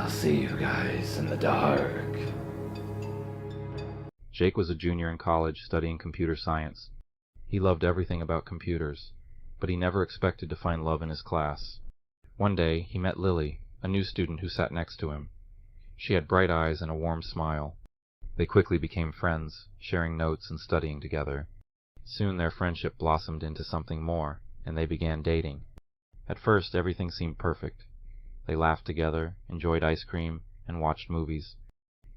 I'll see you guys in the dark. Jake was a junior in college studying computer science. He loved everything about computers, but he never expected to find love in his class. One day, he met Lily, a new student who sat next to him. She had bright eyes and a warm smile. They quickly became friends, sharing notes and studying together. Soon their friendship blossomed into something more, and they began dating. At first, everything seemed perfect. They laughed together, enjoyed ice cream, and watched movies.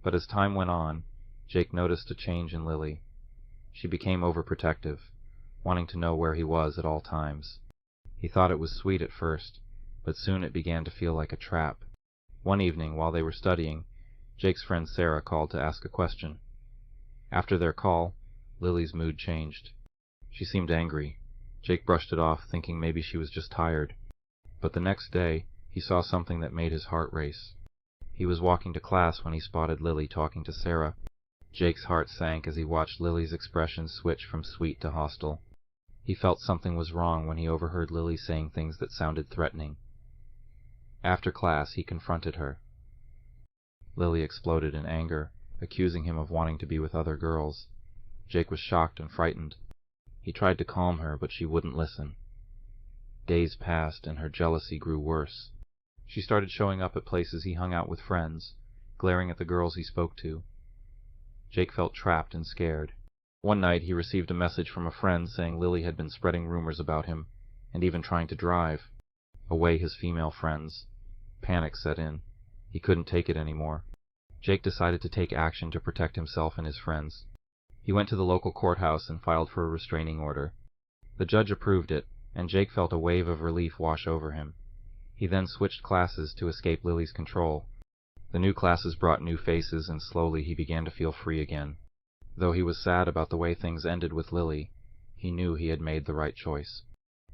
But as time went on, Jake noticed a change in Lily. She became overprotective, wanting to know where he was at all times. He thought it was sweet at first, but soon it began to feel like a trap. One evening, while they were studying, Jake's friend Sarah called to ask a question. After their call, Lily's mood changed. She seemed angry. Jake brushed it off, thinking maybe she was just tired. But the next day, he saw something that made his heart race. He was walking to class when he spotted Lily talking to Sarah. Jake's heart sank as he watched Lily's expression switch from sweet to hostile. He felt something was wrong when he overheard Lily saying things that sounded threatening. After class, he confronted her. Lily exploded in anger, accusing him of wanting to be with other girls. Jake was shocked and frightened. He tried to calm her, but she wouldn't listen. Days passed, and her jealousy grew worse. She started showing up at places he hung out with friends, glaring at the girls he spoke to. Jake felt trapped and scared. One night he received a message from a friend saying Lily had been spreading rumors about him, and even trying to drive away his female friends. Panic set in. He couldn't take it anymore. Jake decided to take action to protect himself and his friends. He went to the local courthouse and filed for a restraining order. The judge approved it, and Jake felt a wave of relief wash over him. He then switched classes to escape Lily's control. The new classes brought new faces, and slowly he began to feel free again. Though he was sad about the way things ended with Lily, he knew he had made the right choice.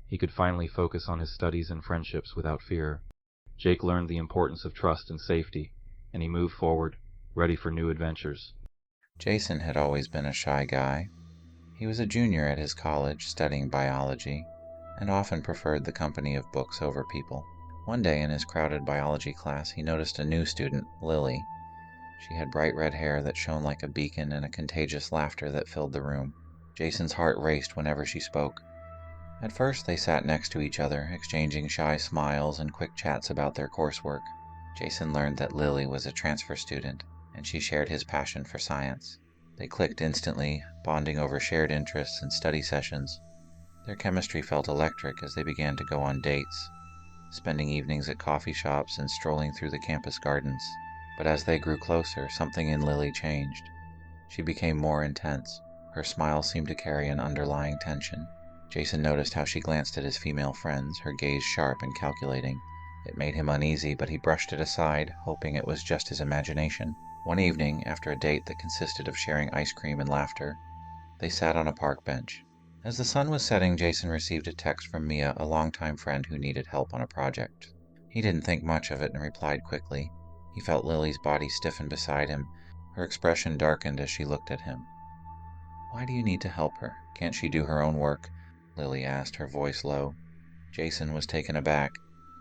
He could finally focus on his studies and friendships without fear. Jake learned the importance of trust and safety, and he moved forward, ready for new adventures. Jason had always been a shy guy. He was a junior at his college studying biology, and often preferred the company of books over people. One day in his crowded biology class, he noticed a new student, Lily. She had bright red hair that shone like a beacon and a contagious laughter that filled the room. Jason's heart raced whenever she spoke. At first they sat next to each other, exchanging shy smiles and quick chats about their coursework. Jason learned that Lily was a transfer student, and she shared his passion for science. They clicked instantly, bonding over shared interests and study sessions. Their chemistry felt electric as they began to go on dates, spending evenings at coffee shops and strolling through the campus gardens. But as they grew closer, something in Lily changed. She became more intense. Her smile seemed to carry an underlying tension. Jason noticed how she glanced at his female friends, her gaze sharp and calculating. It made him uneasy, but he brushed it aside, hoping it was just his imagination. One evening, after a date that consisted of sharing ice cream and laughter, they sat on a park bench. As the sun was setting, Jason received a text from Mia, a longtime friend who needed help on a project. He didn't think much of it and replied quickly. He felt Lily's body stiffen beside him. Her expression darkened as she looked at him. "Why do you need to help her? Can't she do her own work?" Lily asked, her voice low. Jason was taken aback.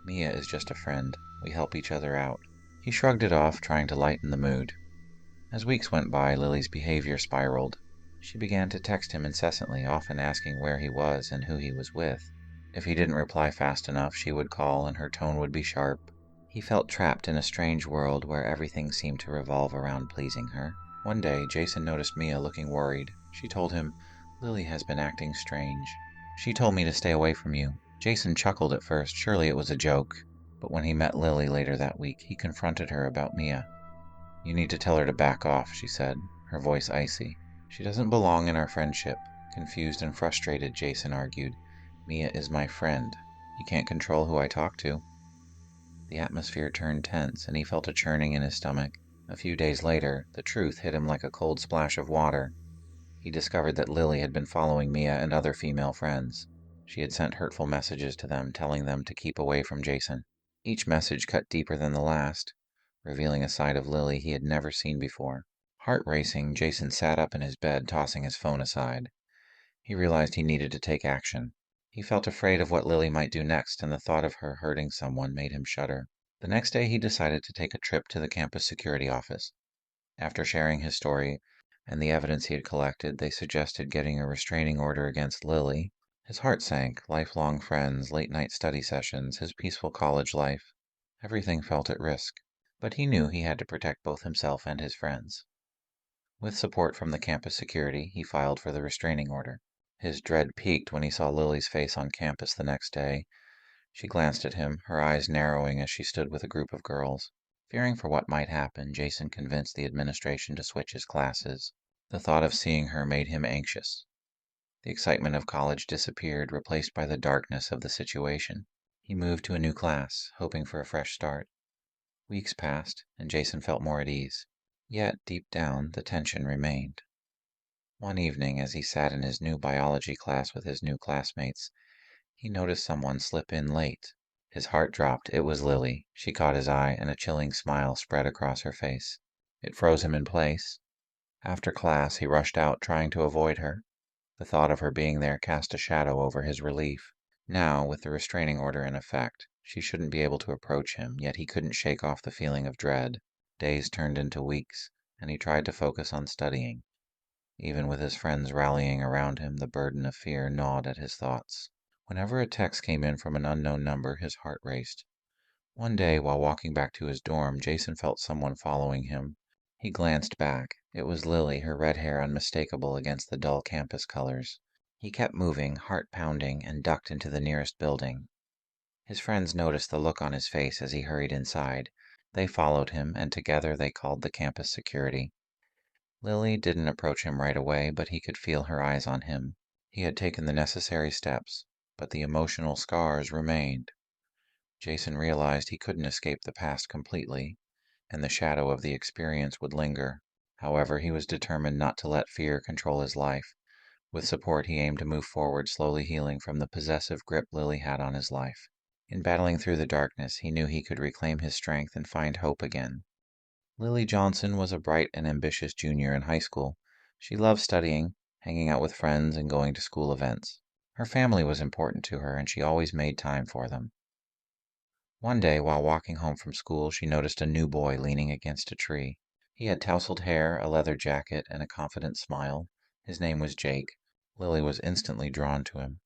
"Mia is just a friend. We help each other out." He shrugged it off, trying to lighten the mood. As weeks went by, Lily's behavior spiraled. She began to text him incessantly, often asking where he was and who he was with. If he didn't reply fast enough, she would call and her tone would be sharp. He felt trapped in a strange world where everything seemed to revolve around pleasing her. One day, Jason noticed Mia looking worried. She told him, "Lily has been acting strange. She told me to stay away from you." Jason chuckled at first, surely it was a joke. But when he met Lily later that week, he confronted her about Mia. "You need to tell her to back off," she said, her voice icy. "She doesn't belong in our friendship." Confused and frustrated, Jason argued, "Mia is my friend. You can't control who I talk to." The atmosphere turned tense, and he felt a churning in his stomach. A few days later, the truth hit him like a cold splash of water. He discovered that Lily had been following Mia and other female friends. She had sent hurtful messages to them, telling them to keep away from Jason. Each message cut deeper than the last, revealing a side of Lily he had never seen before. Heart racing, Jason sat up in his bed, tossing his phone aside. He realized he needed to take action. He felt afraid of what Lily might do next, and the thought of her hurting someone made him shudder. The next day he decided to take a trip to the campus security office. After sharing his story and the evidence he had collected, they suggested getting a restraining order against Lily. His heart sank. Lifelong friends, late-night study sessions, his peaceful college life. Everything felt at risk. But he knew he had to protect both himself and his friends. With support from the campus security, he filed for the restraining order. His dread peaked when he saw Lily's face on campus the next day. She glanced at him, her eyes narrowing as she stood with a group of girls. Fearing for what might happen, Jason convinced the administration to switch his classes. The thought of seeing her made him anxious. The excitement of college disappeared, replaced by the darkness of the situation. He moved to a new class, hoping for a fresh start. Weeks passed, and Jason felt more at ease. Yet, deep down, the tension remained. One evening, as he sat in his new biology class with his new classmates, he noticed someone slip in late. His heart dropped. It was Lily. She caught his eye, and a chilling smile spread across her face. It froze him in place. After class, he rushed out, trying to avoid her. The thought of her being there cast a shadow over his relief. Now, with the restraining order in effect, she shouldn't be able to approach him, yet he couldn't shake off the feeling of dread. Days turned into weeks, and he tried to focus on studying. Even with his friends rallying around him, the burden of fear gnawed at his thoughts. Whenever a text came in from an unknown number, his heart raced. One day, while walking back to his dorm, Jason felt someone following him. He glanced back. It was Lily, her red hair unmistakable against the dull campus colors. He kept moving, heart pounding, and ducked into the nearest building. His friends noticed the look on his face as he hurried inside. They followed him, and together they called the campus security. Lily didn't approach him right away, but he could feel her eyes on him. He had taken the necessary steps, but the emotional scars remained. Jason realized he couldn't escape the past completely, and the shadow of the experience would linger. However, he was determined not to let fear control his life. With support, he aimed to move forward, slowly healing from the possessive grip Lily had on his life. In battling through the darkness, he knew he could reclaim his strength and find hope again. Lily Johnson was a bright and ambitious junior in high school. She loved studying, hanging out with friends, and going to school events. Her family was important to her, and she always made time for them. One day, while walking home from school, she noticed a new boy leaning against a tree. He had tousled hair, a leather jacket, and a confident smile. His name was Jake. Lily was instantly drawn to him.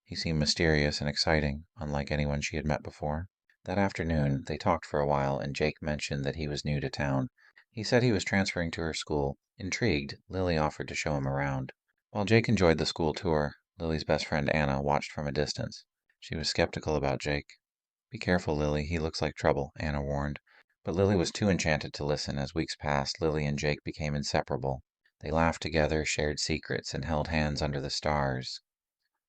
He seemed mysterious and exciting, unlike anyone she had met before. That afternoon, they talked for a while, and Jake mentioned that he was new to town. He said he was transferring to her school. Intrigued, Lily offered to show him around. While Jake enjoyed the school tour, Lily's best friend Anna watched from a distance. She was skeptical about Jake. "Be careful, Lily. He looks like trouble," Anna warned. But Lily was too enchanted to listen. As weeks passed, Lily and Jake became inseparable. They laughed together, shared secrets, and held hands under the stars.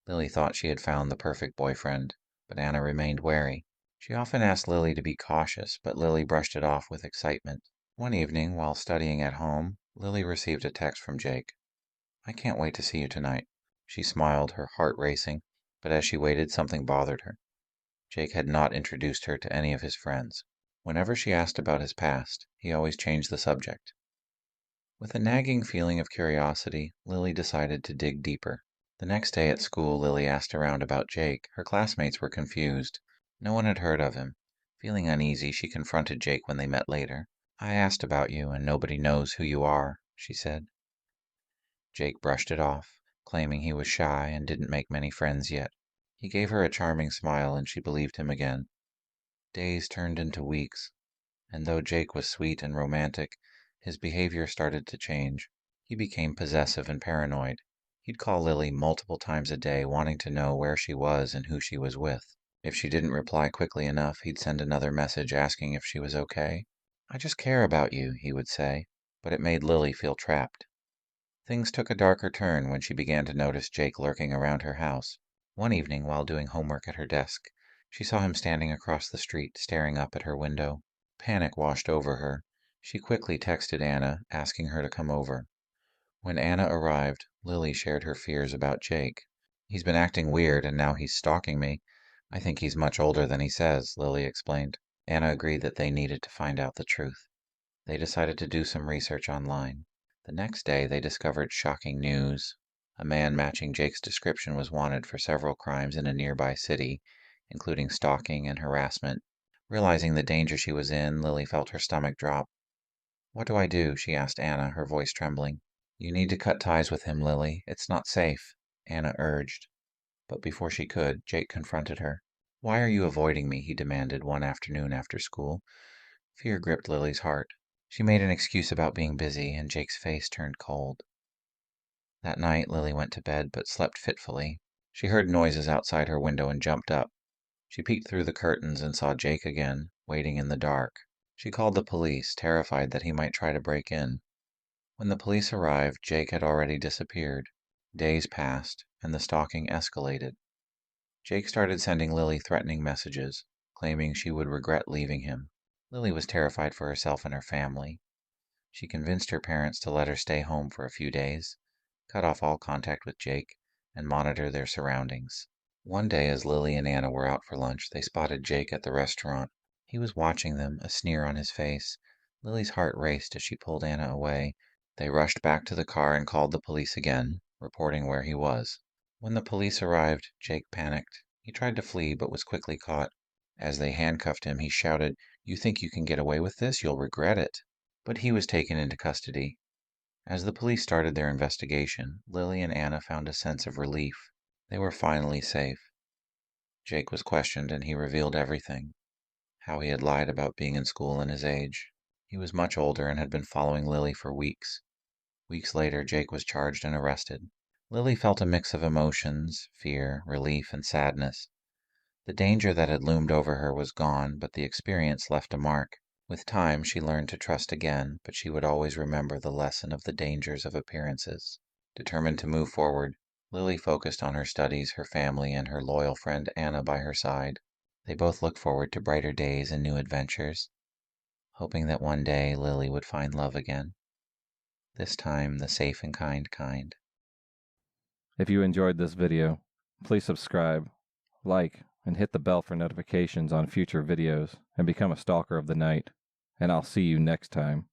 Lily thought she had found the perfect boyfriend, but Anna remained wary. She often asked Lily to be cautious, but Lily brushed it off with excitement. One evening, while studying at home, Lily received a text from Jake. "I can't wait to see you tonight." She smiled, her heart racing, but as she waited, something bothered her. Jake had not introduced her to any of his friends. Whenever she asked about his past, he always changed the subject. With a nagging feeling of curiosity, Lily decided to dig deeper. The next day at school, Lily asked around about Jake. Her classmates were confused. No one had heard of him. Feeling uneasy, she confronted Jake when they met later. "I asked about you, and nobody knows who you are," she said. Jake brushed it off, claiming he was shy and didn't make many friends yet. He gave her a charming smile, and she believed him again. Days turned into weeks, and though Jake was sweet and romantic, his behavior started to change. He became possessive and paranoid. He'd call Lily multiple times a day, wanting to know where she was and who she was with. If she didn't reply quickly enough, he'd send another message asking if she was okay. "I just care about you," he would say, but it made Lily feel trapped. Things took a darker turn when she began to notice Jake lurking around her house. One evening, while doing homework at her desk, she saw him standing across the street, staring up at her window. Panic washed over her. She quickly texted Anna, asking her to come over. When Anna arrived, Lily shared her fears about Jake. "He's been acting weird, and now he's stalking me. I think he's much older than he says," Lily explained. Anna agreed that they needed to find out the truth. They decided to do some research online. The next day, they discovered shocking news. A man matching Jake's description was wanted for several crimes in a nearby city, including stalking and harassment. Realizing the danger she was in, Lily felt her stomach drop. "What do I do?" she asked Anna, her voice trembling. "You need to cut ties with him, Lily. It's not safe," Anna urged. But before she could, Jake confronted her. "Why are you avoiding me?" he demanded one afternoon after school. Fear gripped Lily's heart. She made an excuse about being busy, and Jake's face turned cold. That night, Lily went to bed but slept fitfully. She heard noises outside her window and jumped up. She peeked through the curtains and saw Jake again, waiting in the dark. She called the police, terrified that he might try to break in. When the police arrived, Jake had already disappeared. Days passed, and the stalking escalated. Jake started sending Lily threatening messages, claiming she would regret leaving him. Lily was terrified for herself and her family. She convinced her parents to let her stay home for a few days, cut off all contact with Jake, and monitor their surroundings. One day, as Lily and Anna were out for lunch, they spotted Jake at the restaurant. He was watching them, a sneer on his face. Lily's heart raced as she pulled Anna away. They rushed back to the car and called the police again, reporting where he was. When the police arrived, Jake panicked. He tried to flee, but was quickly caught. As they handcuffed him, he shouted, "You think you can get away with this? You'll regret it." But he was taken into custody. As the police started their investigation, Lily and Anna found a sense of relief. They were finally safe. Jake was questioned and he revealed everything. How he had lied about being in school and his age. He was much older and had been following Lily for weeks. Weeks later, Jake was charged and arrested. Lily felt a mix of emotions, fear, relief, and sadness. The danger that had loomed over her was gone, but the experience left a mark. With time, she learned to trust again, but she would always remember the lesson of the dangers of appearances. Determined to move forward, Lily focused on her studies, her family, and her loyal friend Anna by her side. They both looked forward to brighter days and new adventures, hoping that one day Lily would find love again. This time, the safe and kind kind. If you enjoyed this video, please subscribe, like, and hit the bell for notifications on future videos, and become a stalker of the night. And I'll see you next time.